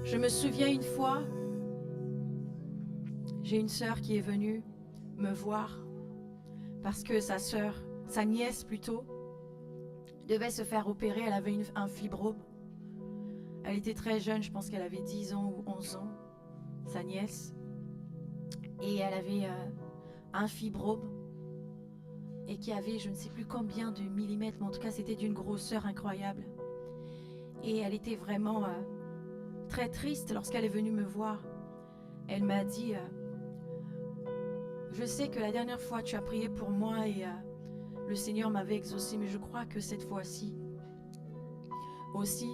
Je me souviens une fois, j'ai une sœur qui est venue me voir parce que sa nièce plutôt, devait se faire opérer. Elle avait un fibrome. Elle était très jeune, je pense qu'elle avait 10 ans ou 11 ans, sa nièce. Et elle avait un fibrome et qui avait je ne sais plus combien de millimètres, mais en tout cas c'était d'une grosseur incroyable. Et elle était vraiment très triste lorsqu'elle est venue me voir. Elle m'a dit, je sais que la dernière fois tu as prié pour moi et le Seigneur m'avait exaucé, mais je crois que cette fois-ci aussi,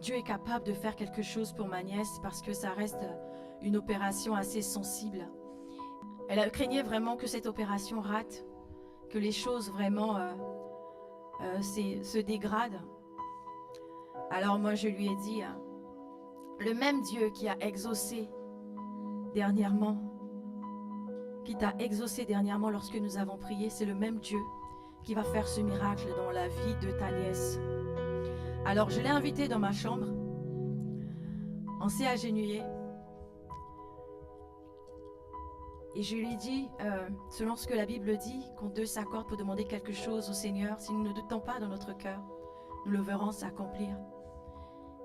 Dieu est capable de faire quelque chose pour ma nièce parce que ça reste une opération assez sensible. Elle craignait vraiment que cette opération rate, que les choses vraiment se dégradent. Alors moi je lui ai dit, le même Dieu qui a exaucé dernièrement, qui t'a exaucé dernièrement lorsque nous avons prié, c'est le même Dieu qui va faire ce miracle dans la vie de ta nièce. Alors je l'ai invitée dans ma chambre, on s'est agenouillé et je lui ai dit, selon ce que la Bible dit, quand deux s'accordent pour demander quelque chose au Seigneur, si nous ne doutons pas dans notre cœur, nous le verrons s'accomplir.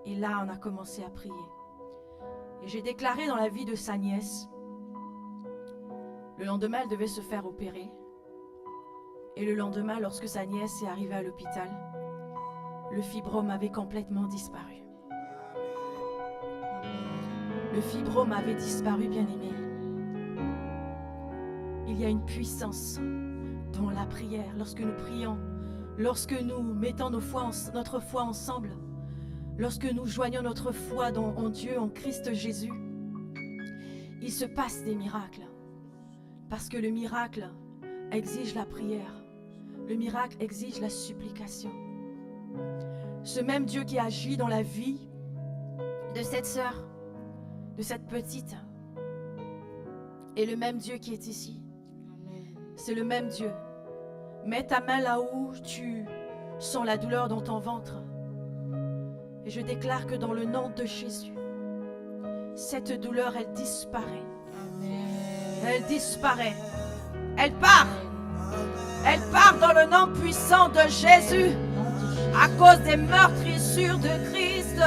Et là on a commencé à prier. Et j'ai déclaré dans la vie de sa nièce, le lendemain elle devait se faire opérer. Et le lendemain, lorsque sa nièce est arrivée à l'hôpital, le fibrome avait complètement disparu. Le fibrome avait disparu, bien-aimé. Il y a une puissance dans la prière. Lorsque nous prions, lorsque nous mettons notre foi ensemble, lorsque nous joignons notre foi en Dieu, en Christ Jésus, il se passe des miracles. Parce que le miracle exige la prière. Le miracle exige la supplication. Ce même Dieu qui agit dans la vie de cette sœur, de cette petite, est le même Dieu qui est ici. C'est le même Dieu. Mets ta main là où tu sens la douleur dans ton ventre. Et je déclare que dans le nom de Jésus, cette douleur, elle disparaît. Elle disparaît. Elle part. Elle part dans le nom puissant de Jésus. À cause des meurtrissures de Christ.